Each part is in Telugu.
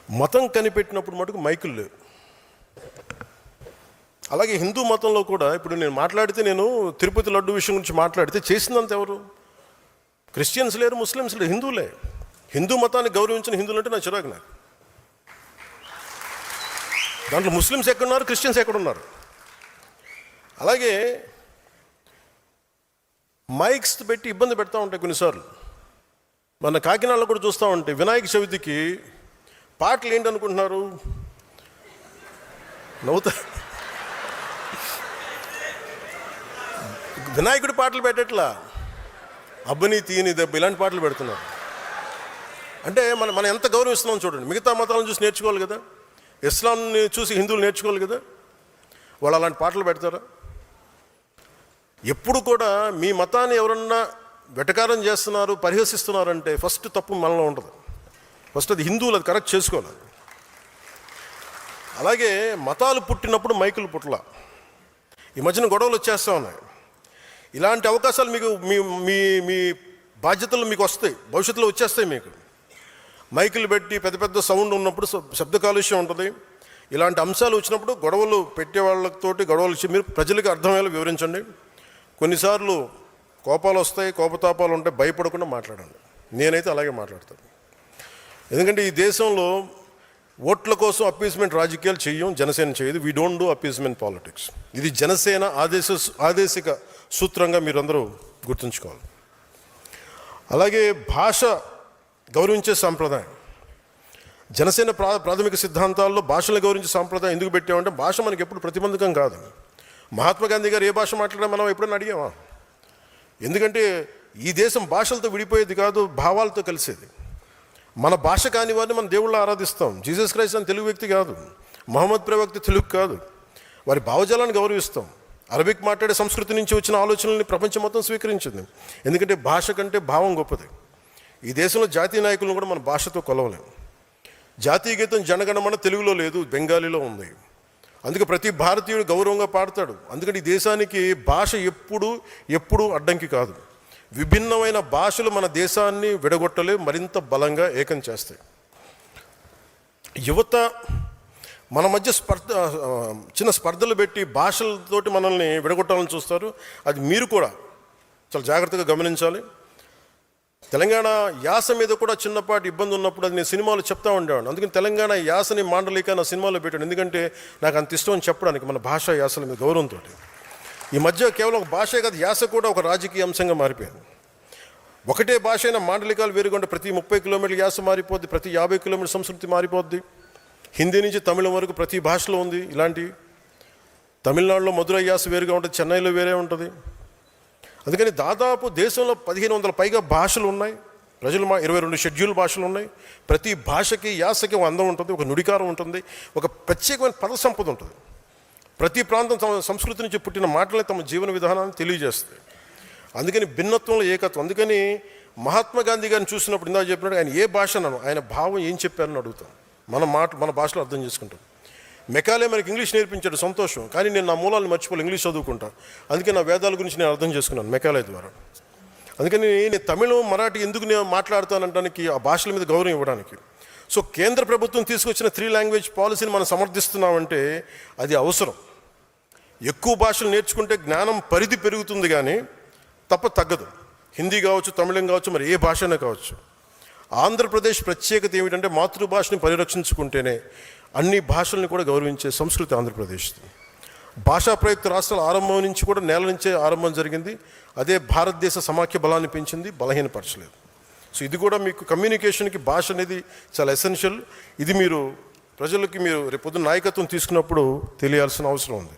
మతం కనిపెట్టినప్పుడు మటుకు మైకులు లేవు. అలాగే హిందూ మతంలో కూడా ఇప్పుడు నేను మాట్లాడితే, నేను తిరుపతి లడ్డు విషయం గురించి మాట్లాడితే చేసిందంత ఎవరు? క్రిస్టియన్స్ లేరు, ముస్లిమ్స్ లేరు, హిందువులే. హిందూ మతాన్ని గౌరవించిన హిందువులు అంటే నా చిరాకు. నాకు దాంట్లో ముస్లిమ్స్ ఎక్కడున్నారు, క్రిస్టియన్స్ ఎక్కడున్నారు? అలాగే మైక్స్ పెట్టి ఇబ్బంది పెడతా ఉంటాయి కొన్నిసార్లు. మన కాకినాడలో కూడా చూస్తూ ఉంటే వినాయక చవితికి పాటలు ఏంటనుకుంటున్నారు? నవ్వుతా. వినాయకుడి పాటలు పెట్టట్లా, అబ్బని తీయని దెబ్బ ఇలాంటి పాటలు పెడుతున్నారు. అంటే మనం ఎంత గౌరవిస్తున్నాం చూడండి. మిగతా మతాలను చూసి నేర్చుకోవాలి కదా, ఇస్లాంని చూసి హిందువులు నేర్చుకోవాలి కదా. వాళ్ళు అలాంటి పాటలు పెడతారా? ఎప్పుడు కూడా మీ మతాన్ని ఎవరన్నా వెటకారం చేస్తున్నారు, పరిహసిస్తున్నారంటే ఫస్ట్ తప్పు మనలో ఉంటుంది. ఫస్ట్ అది హిందువులు అది కరెక్ట్ చేసుకోవాలి. అలాగే మతాలు పుట్టినప్పుడు మైకులు పుట్టల. ఈ మధ్యన గొడవలు వచ్చేస్తూ ఉన్నాయి. ఇలాంటి అవకాశాలు మీకు మీ మీ మీ బాధ్యతలు మీకు వస్తాయి, భవిష్యత్తులో వచ్చేస్తాయి. మీకు మైకులు పెట్టి పెద్ద పెద్ద సౌండ్ ఉన్నప్పుడు శబ్ద కాలుష్యం ఉంటుంది. ఇలాంటి అంశాలు వచ్చినప్పుడు గొడవలు పెట్టే వాళ్ళతోటి గొడవలు ఇచ్చి మీరు ప్రజలకు అర్థమయ్యేలా వివరించండి. కొన్నిసార్లు కోపాలు వస్తాయి, కోపతాపాలు ఉంటాయి, భయపడకుండా మాట్లాడండి. నేనైతే అలాగే మాట్లాడతాను. ఎందుకంటే ఈ దేశంలో ఓట్ల కోసం అప్పీస్మెంట్ రాజకీయాలు చెయ్యం, జనసేన చేయదు. We don't do appeasement politics. ఇది జనసేన ఆదేశిక సూత్రంగా మీరందరూ గుర్తుంచుకోవాలి. అలాగే భాష గౌరవించే సాంప్రదాయం, జనసేన ప్రాథమిక సిద్ధాంతాల్లో భాషను గౌరవించే సాంప్రదాయం ఎందుకు పెట్టామంటే, భాష మనకి ఎప్పుడు ప్రతిబంధకం కాదు. మహాత్మా గాంధీ గారు ఏ భాష మాట్లాడా మనం ఎప్పుడైనా అడిగామా? ఎందుకంటే ఈ దేశం భాషలతో విడిపోయేది కాదు, భావాలతో కలిసేది. మన భాష కాని వారిని మనం దేవుళ్ళ ఆరాధిస్తాం. జీసస్ క్రైస్ట్ అని తెలుగు వ్యక్తి కాదు, మహమ్మద్ ప్రవక్త తెలుగు కాదు. వారి భావజాలాన్ని గౌరవిస్తాం. అరబిక్ మాట్లాడే సంస్కృతి నుంచి వచ్చిన ఆలోచనల్ని ప్రపంచం మొత్తం స్వీకరించింది. ఎందుకంటే భాష కంటే భావం గొప్పది. ఈ దేశంలో జాతీయ నాయకులను కూడా మన భాషతో కొలవలేము. జాతీయ గీతం జనగణమన తెలుగులో లేదు, బెంగాలీలో ఉంది. అందుకే ప్రతి భారతీయుడు గౌరవంగా పాడతాడు. అందుకని ఈ దేశానికి భాష ఎప్పుడు అడ్డంకి కాదు. విభిన్నమైన భాషలు మన దేశాన్ని విడగొట్టలే, మరింత బలంగా ఏకం చేస్తాయి. యువత మన మధ్య చిన్న స్పర్ధలు పెట్టి భాషలతోటి మనల్ని విడగొట్టాలని చూస్తారు. అది మీరు కూడా చాలా జాగ్రత్తగా గమనించాలి. తెలంగాణ యాస మీద కూడా చిన్నపాటి ఇబ్బంది ఉన్నప్పుడు అది నేను సినిమాలో చెప్తా ఉండేవాడిని. అందుకని తెలంగాణ యాసని మాండలిక నా సినిమాలో పెట్టాను. ఎందుకంటే నాకు అంత ఇష్టం అని చెప్పడానికి, మన భాషా యాసల మీద గౌరవంతో. ఈ మధ్య కేవలం ఒక భాషే కాదు, యాస కూడా ఒక రాజకీయ అంశంగా మారిపోయింది. ఒకటే భాష అయినా మాండలికాలు వేరుగా ప్రతి 30 కిలోమీటర్ల యాస మారిపోద్ది, ప్రతి 50 కిలోమీటర్ల సంస్కృతి మారిపోద్ది. హిందీ నుంచి తమిళం వరకు ప్రతి భాషలో ఉంది ఇలాంటి. తమిళనాడులో మధురై యాస వేరుగా ఉంటుంది, చెన్నైలో వేరే ఉంటుంది. అందుకని దాదాపు దేశంలో 1500 పైగా భాషలు ఉన్నాయి. ప్రజలు 22 షెడ్యూల్ భాషలు ఉన్నాయి. ప్రతి భాషకి యాసకి ఒక అందం ఉంటుంది, ఒక నుడికారం ఉంటుంది, ఒక ప్రత్యేకమైన పద సంపద ఉంటుంది. ప్రతి ప్రాంతం తమ సంస్కృతి నుంచి పుట్టిన మాటలే తమ జీవన విధానాన్ని తెలియజేస్తాయి. అందుకని భిన్నత్వంలో ఏకత్వం. అందుకని మహాత్మా గాంధీ గారిని చూసినప్పుడు ఇందాక చెప్పినట్టు ఆయన ఏ భాష అన్నాను, ఆయన భావం ఏం చెప్పారని అడుగుతాం. మన భాషలో అర్థం చేసుకుంటాం. మెకాలే మనకి ఇంగ్లీష్ నేర్పించాడు, సంతోషం. కానీ నేను నా మూలాలను మర్చిపోవాలి, ఇంగ్లీష్ చదువుకుంటా. అందుకే నా వేదాల గురించి నేను అర్థం చేసుకున్నాను మెకాలే ద్వారా. అందుకని నేను తమిళం, మరాఠీ ఎందుకు నేను మాట్లాడతానంటానికి, ఆ భాషల మీద గౌరవం ఇవ్వడానికి. సో కేంద్ర ప్రభుత్వం తీసుకొచ్చిన 3 లాంగ్వేజ్ పాలసీని మనం సమర్థిస్తున్నామంటే అది అవసరం. ఎక్కువ భాషలు నేర్చుకుంటే జ్ఞానం పరిధి పెరుగుతుంది, కానీ తగ్గదు. హిందీ కావచ్చు, తమిళం కావచ్చు, మరి ఏ భాషనే కావచ్చు. ఆంధ్రప్రదేశ్ ప్రత్యేకత ఏమిటంటే మాతృభాషని పరిరక్షించుకుంటేనే అన్ని భాషల్ని కూడా గౌరవించే సంస్కృతి ఆంధ్రప్రదేశ్. భాషా ప్రయుక్త రాష్ట్రాల ఆరంభం నుంచి కూడా నేల నుంచే ఆరంభం జరిగింది. అదే భారతదేశ సమాఖ్య బలాన్ని పెంచింది, బలహీనపరచలేదు. సో ఇది కూడా మీకు కమ్యూనికేషన్కి భాష అనేది చాలా ఎసెన్షియల్. ఇది మీరు ప్రజలకి మీరు రేపొద్దున నాయకత్వం తీసుకున్నప్పుడు తెలియాల్సిన అవసరం ఉంది.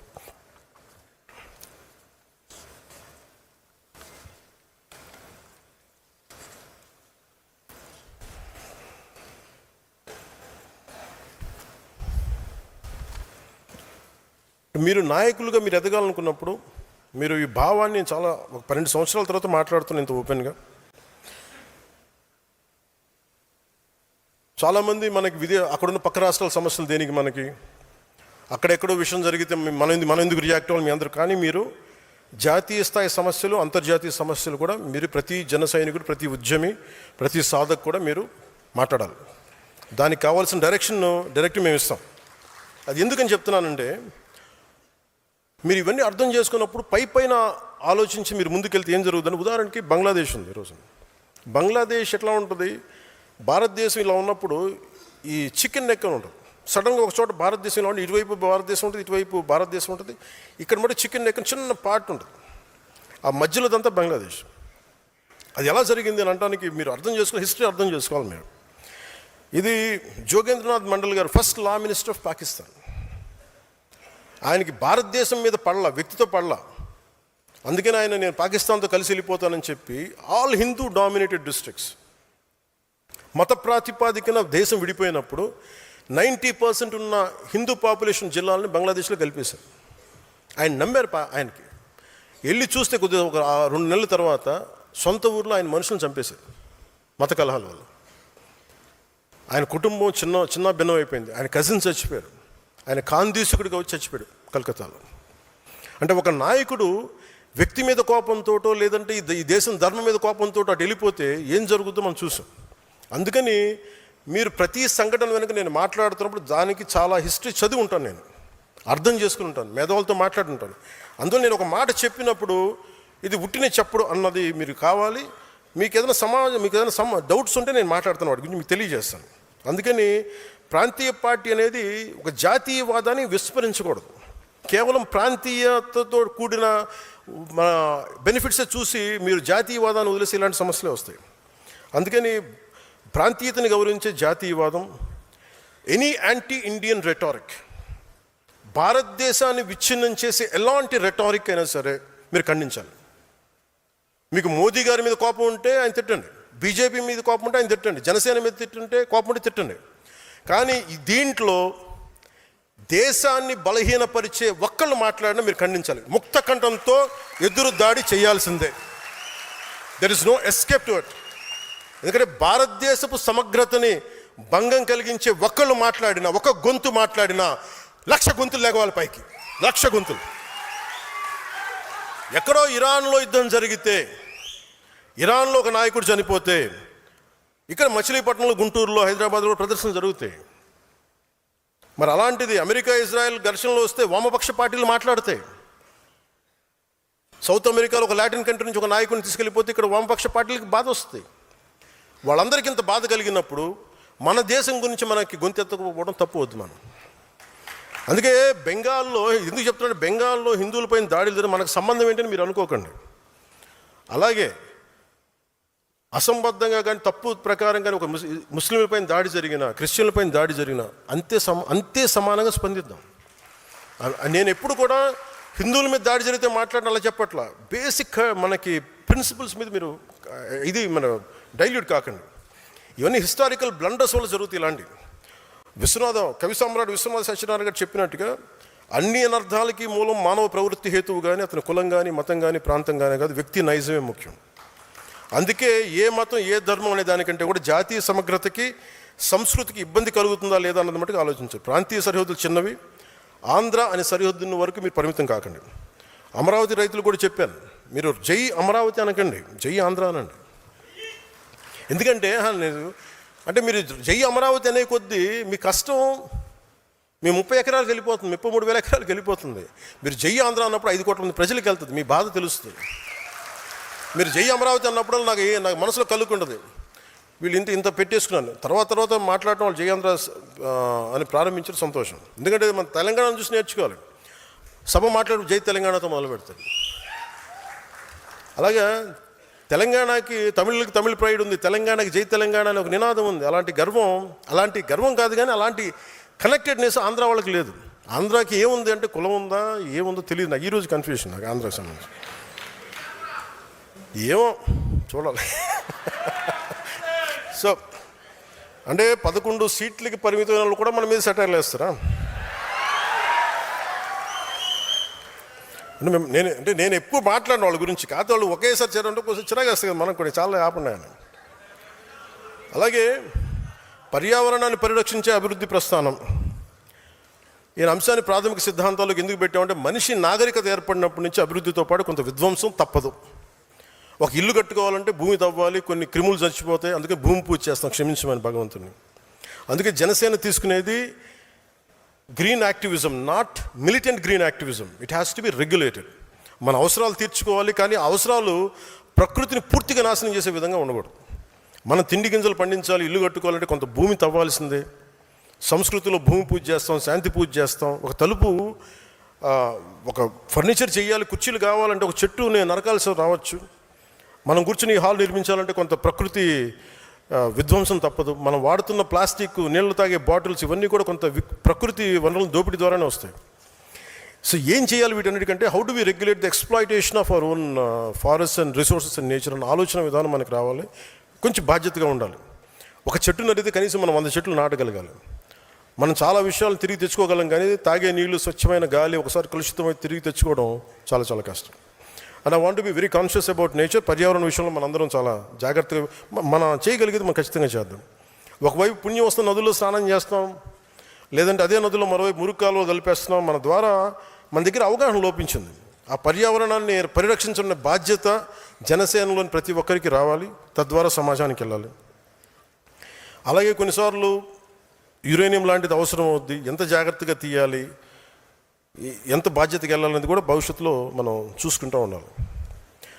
మీరు నాయకులుగా మీరు ఎదగాలనుకున్నప్పుడు మీరు ఈ భావాన్ని చాలా ఒక 12 సంవత్సరాల తర్వాత మాట్లాడుతున్నాను ఇంత ఓపెన్గా. చాలామంది మనకి అక్కడున్న పక్క రాష్ట్రాల సమస్యలు దేనికి, మనకి అక్కడెక్కడో విషయం జరిగితే మనం ఎందుకు రియాక్ట్ అవ్వాలి మీ అందరూ. కానీ మీరు జాతీయ స్థాయి సమస్యలు, అంతర్జాతీయ సమస్యలు కూడా మీరు ప్రతి జన సైనికుడు, ప్రతి ఉద్యమి, ప్రతి సాధకు కూడా మీరు మాట్లాడాలి. దానికి కావాల్సిన డైరెక్ట్ మేము ఇస్తాం. అది ఎందుకని చెప్తున్నానంటే, మీరు ఇవన్నీ అర్థం చేసుకున్నప్పుడు పైన ఆలోచించి మీరు ముందుకెళ్తే ఏం జరుగుతుందని, ఉదాహరణకి బంగ్లాదేశ్ ఉంది. ఈరోజు బంగ్లాదేశ్ ఎట్లా ఉంటుంది, భారతదేశం ఇలా ఉన్నప్పుడు ఈ చికెన్ నెక్ అని ఉంటుంది. సడన్గా ఒక చోట భారతదేశంలో ఉండి ఇటువైపు భారతదేశం ఉంటుంది, ఇటువైపు భారతదేశం ఉంటుంది. ఇక్కడ మటు చికెన్ నెక్ చిన్న పార్ట్ ఉంటుంది, ఆ మధ్యలోదంతా బంగ్లాదేశ్. అది ఎలా జరిగింది అని అనడానికి మీరు అర్థం చేసుకోవాలి, హిస్టరీ అర్థం చేసుకోవాలి మీరు. ఇది జోగేంద్రనాథ్ మండల్ గారు first law minister of Pakistan. ఆయనకి భారతదేశం మీద పడలా, వ్యక్తితో పడలా. అందుకని ఆయన నేను పాకిస్తాన్తో కలిసి వెళ్ళిపోతానని చెప్పి ఆల్ హిందూ డామినేటెడ్ డిస్ట్రిక్ట్స్, మత ప్రాతిపాదికన దేశం విడిపోయినప్పుడు 90% ఉన్న హిందూ పాపులేషన్ జిల్లాలని బంగ్లాదేశ్లో కలిపేశారు. ఆయన నమ్మారు. ఆయనకి వెళ్ళి చూస్తే కొద్దిగా ఒక 2 నెలల తర్వాత సొంత ఊర్లో ఆయన మనుషులను చంపేశారు మత కలహాల వల్ల. ఆయన కుటుంబం చిన్న భిన్నం అయిపోయింది. ఆయన కజిన్ చచ్చిపోయారు. ఆయన ఖాందీసుకుడిగా వచ్చి చచ్చిపోయాడు కలకత్తాలో. అంటే ఒక నాయకుడు వ్యక్తి మీద కోపంతోటో లేదంటే ఈ దేశం ధర్మం మీద కోపంతో అటు వెళ్ళిపోతే ఏం జరుగుతుందో మనం చూసాం. అందుకని మీరు ప్రతి సంఘటన వెనుక నేను మాట్లాడుతున్నప్పుడు దానికి చాలా హిస్టరీ చదివి ఉంటాను, నేను అర్థం చేసుకుని ఉంటాను, మేధావులతో మాట్లాడుతుంటాను. అందులో నేను ఒక మాట చెప్పినప్పుడు ఇది ఉట్టినే చెప్పడు అన్నది మీరు కావాలి. మీకు ఏదైనా డౌట్స్ ఉంటే నేను మాట్లాడుతాను, వాటి గురించి మీకు తెలియజేస్తాను. అందుకని ప్రాంతీయ పార్టీ అనేది ఒక జాతీయవాదాన్ని విస్మరించకూడదు. కేవలం ప్రాంతీయతతో కూడిన మన బెనిఫిట్సే చూసి మీరు జాతీయవాదాన్ని వదిలేసి ఇలాంటి సమస్యలే వస్తాయి. అందుకని ప్రాంతీయతని గౌరవించే జాతీయవాదం, ఎనీ యాంటీ ఇండియన్ రెటారిక్, భారతదేశాన్ని విచ్ఛిన్నం చేసే ఎలాంటి రెటారిక్ అయినా సరే మీరు ఖండించాలి. మీకు మోదీ గారి మీద కోపం ఉంటే ఆయన తిట్టండి, బీజేపీ మీద కోపం ఉంటే ఆయన తిట్టండి, జనసేన మీద తిట్టుంటే కోపం ఉంటే తిట్టండి. కానీ దీంట్లో దేశాన్ని బలహీనపరిచే ఒక్కళ్ళు మాట్లాడినా మీరు ఖండించాలి. ముక్త కంఠంతో ఎదురు దాడి చేయాల్సిందే. There is no escape to it. ఎందుకంటే భారతదేశపు సమగ్రతని భంగం కలిగించే ఒక్కళ్ళు మాట్లాడినా, ఒక గొంతు మాట్లాడినా 1,00,000 గొంతులు లేకవాలి పైకి, 1,00,000 గొంతులు. ఎక్కడో ఇరాన్లో యుద్ధం జరిగితే, ఇరాన్లో ఒక నాయకుడు చనిపోతే, ఇక్కడ మచిలీపట్నంలో, గుంటూరులో, హైదరాబాద్లో ప్రదర్శనలు జరుగుతాయి. మరి అలాంటిది అమెరికా ఇజ్రాయెల్ ఘర్షణలో వస్తే వామపక్ష పార్టీలు మాట్లాడతాయి. సౌత్ అమెరికాలో ఒక లాటిన్ కంట్రీ నుంచి ఒక నాయకుడిని తీసుకెళ్ళిపోతే ఇక్కడ వామపక్ష పార్టీలకు బాధ వస్తుంది. వాళ్ళందరికీ ఇంత బాధ కలిగినప్పుడు మన దేశం గురించి మనకి గొంతెత్తకపోవడం తప్పు వద్దు మనం. అందుకే బెంగాల్లో ఎందుకు చెప్తున్నాడు, బెంగాల్లో హిందువులపైన దాడులు జరిగిన మనకు సంబంధం ఏంటని మీరు అనుకోకండి. అలాగే అసంబద్ధంగా కానీ తప్పు ప్రకారం కానీ ఒక ముస్లింలపైన దాడి జరిగిన, క్రిస్టియన్లపైన దాడి జరిగిన అంతే సమానంగా స్పందిద్దాం. నేను ఎప్పుడు కూడా హిందువుల మీద దాడి జరిగితే మాట్లాడిన అలా చెప్పట్లా. బేసిక్ మనకి ప్రిన్సిపల్స్ మీద మీరు ఇది మన డైల్యూట్ కాకండి. ఇవన్నీ హిస్టారికల్ బ్లండర్స్ వల్ల జరుగుతాయి. ఇలాంటి కవి సామ్రాట్ విశ్వనాథ సత్యనారాయణ గారు చెప్పినట్టుగా అన్ని అనర్థాలకి మూలం మానవ ప్రవృత్తి హేతువు కానీ, అతని కులం కానీ, మతం కానీ, ప్రాంతం కానీ కాదు, వ్యక్తి నైజమే ముఖ్యం. అందుకే ఏ మతం ఏ ధర్మం అనే దానికంటే కూడా జాతీయ సమగ్రతకి, సంస్కృతికి ఇబ్బంది కలుగుతుందా లేదా అన్నది మటుకు ఆలోచించారు. ప్రాంతీయ సరిహద్దులు చిన్నవి, ఆంధ్ర అనే సరిహద్దున్న వరకు మీరు పరిమితం కాకండి. అమరావతి రైతులు కూడా చెప్పాను, మీరు జై అమరావతి అనకండి, జై ఆంధ్ర అనండి. ఎందుకంటే అంటే మీరు జై అమరావతి అనే కొద్దీ మీ కష్టం మీ 30 ఎకరాలకు వెళ్ళిపోతుంది, 33,000 ఎకరాలకు వెళ్ళిపోతుంది. మీరు జై ఆంధ్ర అన్నప్పుడు 5 కోట్ల మంది ప్రజలకు వెళ్తుంది, మీ బాధ తెలుస్తుంది. మీరు జై అమరావతి అన్నప్పుడు నాకు మనసులో కలుగుకుంటుంది, వీళ్ళు ఇంత పెట్టేసుకున్నాను. తర్వాత మాట్లాడటం వాళ్ళు జై ఆంధ్ర అని ప్రారంభించడం సంతోషం. ఎందుకంటే మన తెలంగాణను చూసి నేర్చుకోవాలి. సభ మాట్లాడు జై తెలంగాణతో మొదలు పెడతారు. అలాగే తెలంగాణకి తమిళ ప్రైడ్ ఉంది, తెలంగాణకి జై తెలంగాణ అని ఒక నినాదం ఉంది. అలాంటి గర్వం కాదు, కానీ అలాంటి కనెక్టెడ్నెస్ ఆంధ్ర వాళ్ళకి లేదు. ఆంధ్రాకి ఏముంది అంటే కులం ఉందా ఏముందో తెలియదు నాకు. ఈరోజు కన్ఫ్యూషన్ నాకు ఆంధ్రాకి సంబంధించి. ఏమో చూడాలి. సో అంటే 11 సీట్లకి పరిమితమైన వాళ్ళు కూడా మన మీద సెటైర్లు వేస్తారా? నేను ఎక్కువ మాట్లాడిన వాళ్ళ గురించి కాదు, వాళ్ళు ఒకేసారి చేరంటే కొంచెం చిరాగా వస్తుంది కదా, మనం కొన్ని చాలా ఆపన్నాయని. అలాగే పర్యావరణాన్ని పరిరక్షించే అభివృద్ధి ప్రస్థానం, ఈ అంశాన్ని ప్రాథమిక సిద్ధాంతాలకు ఎందుకు పెట్టామంటే మనిషి నాగరికత ఏర్పడినప్పటి నుంచి అభివృద్ధితో పాటు కొంత విధ్వంసం తప్పదు. ఒక ఇల్లు కట్టుకోవాలంటే భూమి తవ్వాలి, కొన్ని క్రిములు చచ్చిపోతాయి, అందుకే భూమి పూజ చేస్తాం క్షమించమని భగవంతుని. అందుకే జనసేన తీసుకునేది green activism, not militant green activism. It has to be regulated. మన అవసరాలు తీర్చుకోవాలి, కానీ ఆ అవసరాలు ప్రకృతిని పూర్తిగా నాశనం చేసే విధంగా ఉండకూడదు. మనం తిండి గింజలు పండించాలి, ఇల్లు కట్టుకోవాలంటే కొంత భూమి తవ్వాల్సిందే. సంస్కృతిలో భూమి పూజ చేస్తాం, శాంతి పూజ చేస్తాం. ఒక తలుపు, ఒక ఫర్నిచర్ చేయాలి, కుర్చీలు కావాలంటే ఒక చెట్టు నరకాల్సి రావచ్చు. మనం కూర్చుని హాల్ నిర్మించాలంటే కొంత ప్రకృతి విధ్వంసం తప్పదు. మనం వాడుతున్న ప్లాస్టిక్, నీళ్లు తాగే బాటిల్స్, ఇవన్నీ కూడా కొంత ప్రకృతి వనరుల దోపిడీ ద్వారానే వస్తాయి. సో ఏం చేయాలి వీటన్నిటికంటే, how do we regulate the exploitation of our own forest and resources and nature అన్న ఆలోచన విధానం మనకు రావాలి. కొంచెం బాధ్యతగా ఉండాలి. ఒక చెట్టు నరిగితే కనీసం మనం 100 చెట్లు నాటగలగాలి. మనం చాలా విషయాలు తిరిగి తెచ్చుకోగలం, కానీ తాగే నీళ్లు, స్వచ్ఛమైన గాలి ఒకసారి కలుషితమై తిరిగి తెచ్చుకోవడం చాలా చాలా కష్టం. And I want be very conscious about nature. పర్యావరణ విషయంలో మనందరం చాలా జాగ్రత్తగా మనం చేయగలిగేది మనం ఖచ్చితంగా చేద్దాం. ఒకవైపు పుణ్యం వస్తున్న నదుల్లో స్నానం చేస్తాం, లేదంటే అదే నదుల్లో మరోవైపు మురుగు కాలువ కలిపేస్తున్నాం. మన ద్వారా మన దగ్గర అవగాహన లోపించింది. ఆ పర్యావరణాన్ని పరిరక్షించిన బాధ్యత జనసేనలోని ప్రతి ఒక్కరికి రావాలి, తద్వారా సమాజానికి వెళ్ళాలి. అలాగే కొన్నిసార్లు యురేనియం లాంటిది అవసరం అవుద్ది. ఎంత జాగ్రత్తగా తీయాలి, ఎంత బాధ్యతగా వెళ్ళాలనేది కూడా భవిష్యత్తులో మనం చూసుకుంటూ ఉండాలి.